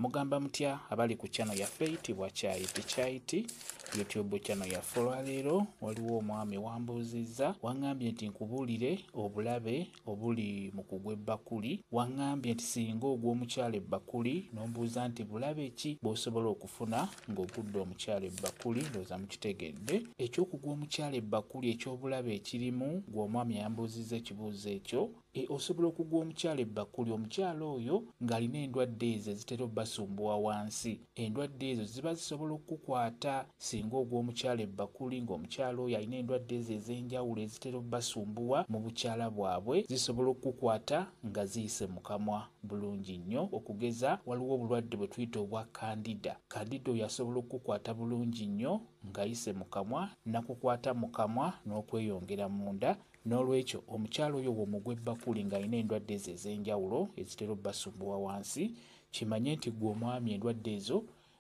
Mugamba mutya abali ku channel yaffe eyitibwa Kyayiti YouTube channel yaffe. Olwaleero waliwo omwami wambuuzizza, waŋŋambye nti nkubuulire obulabe obuli mu kugwa ebbakuli. Waŋŋambye nti singa ogw'omukyala ebbakuli n'ombuuza nti bulabe ki bw'osobola okufuna ng'ogudde omukyala ebbakuli, ndowooza mukitegedde. Eky'okugwa omukyala ebbakuli eky'obulabe ekirimu, gw'omwami yambuuzizza ekibuuzo ekyo. Osobola okugwa omukyala ebbakuli, omukyala oyo ng'alina endwadde ezo ezitera obbasumbuwa wansi. Endwadde ezo ziba zisobola okukukwata singa ogwa omukyala ebbakuli ng'omukyala oyo alina endwadde ezo ez'enjawulo ezitera obbasumbuwa mu bukyala bwabwe, zisobola okukukwata nga ziyise mu kamwa bulungi nnyo. Okugeza, waliwo obulwadde bwe tuyita obwa kandida. Kandida oyo asobola okukukwata bulungi nnyo ng'ayise mu kamwa, nakukwata mu kamwa n'okweyongera munda. N'olwekyo omukyala oyo bw'omugwa ebbakuli ng'alina endwadde ezo ez'enjawulo ezitera obbasumbuwa wansi, kimanye nti gwe omwami endwadde ezo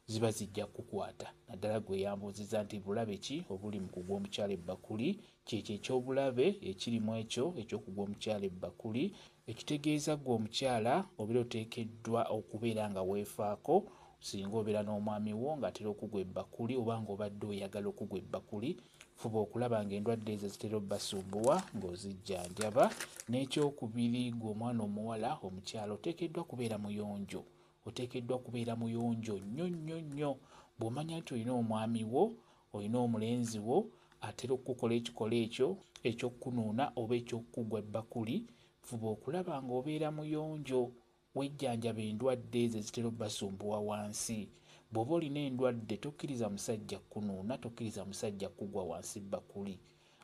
ziba zijja kukwata. Naddala gwe yambuuzizza nti bulabe ki obuli mu kugwa omukyala ebbakuli. Kyekyo eky'obulabe ekirimu ekyo eky'okugwa omukyala ebbakuli, ekitegeeza gwe omukyala obeera oteekeddwa okubeera nga weefaako singa obeera n'omwami wo ng'atera okugwa ebbakuli oba ng'obadde oyagala okugwa ebbakuli. Fuba okulaba ng'endwadde ezo zitera obbasumbuwa ng'ozijjanjaba. N'ekyokubiri, gwe omwana omuwala omukyala oteekeddwa kubeera muyonjo. Oteekeddwa kubeera muyonjo nnyo nnyo nnyo. Bw'omanya nti olina omwami wo, olina omulenzi wo atera okukola ekikolwa ekyo eky'okkunuuna oba eky'okugwa ebbakuli, fuba okulaba ng'obeera muyonjo, wejjanjaba endwadde ezo ezitera obbasumbuwa wansi. Bw'oba olina endwadde tokkiriza musajja kunuuna, tokkiriza musajja kugwa wansi bbakuli.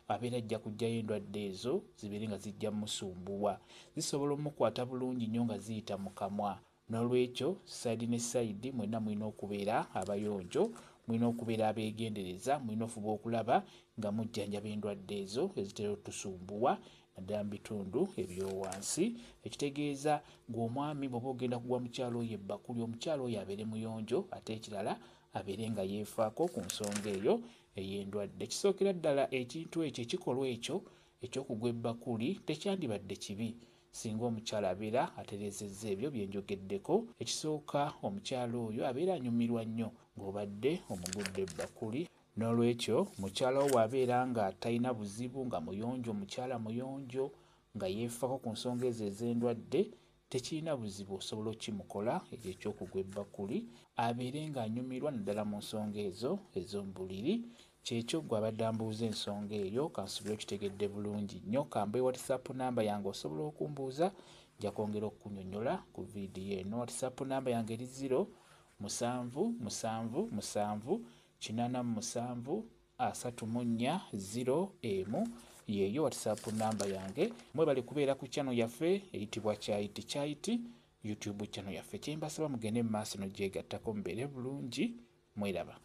Abeera ajja kuggyayo endwadde ezo zibeere nga zijja musumbuwa. Zisobola omukwata bulungi nnyo nga ziyita mu kamwa. N'olwekyo sayidi ne sayidi mwenna mulina okubeera abayonjo, mulina okubeera abeegendereza, mulina ofuba okulaba nga mujjanjaba endwadde ezo ezitera otusumbuwa naddala mu bitundu ebyowansi. Ekitegeeza ng'omwami bw'oba ogenda kugwa mukyala oyo ebbakuli, omukyala oyo abeere muyonjo, ate ekirala abeere nga yeefaako ku nsonga eyo ey'endwadde. Ekisookera ddala ekintu ekyo, ekikolwa ekyo eky'okugwa ebbakuli tekyandibadde kibi singa omukyala abeera atereezezza ebyo bye njogeddeko. Ekisooka, omukyala oyo abeera anyumirwa nnyo ng'obadde omugudde ebbakuli. N'olwekyo mukyala wo bw'abeera nga talina buzibu, nga muyonjo, mukyala muyonjo, nga yeefaako ku nsonga ezo ez'endwadde, tekirina buzibu, osobola okimukola ekyo eky'okugwa ebbakuli, abeere ng'anyumirwa naddala mu nsonga ezo ez'omubuliri. Kyekyo gwe abadde ambuuza ensonga eyo, kansubire okitegedde bulungi nnyo. Kambe WhatsApp namba yange osobola okumbuuza, nja kwongera okukunnyonnyola ku viidiyo eno. WhatsApp namba yange eri 0777873401 yeeyo WhatsApp namba yange. Mwebale kubeera ku channel yaffe eyitibwa Kyayiti YouTube channel yaffe. Kyembasaba mugende mu maaso n'ogyegattako mubeere bulungi. Mweraba.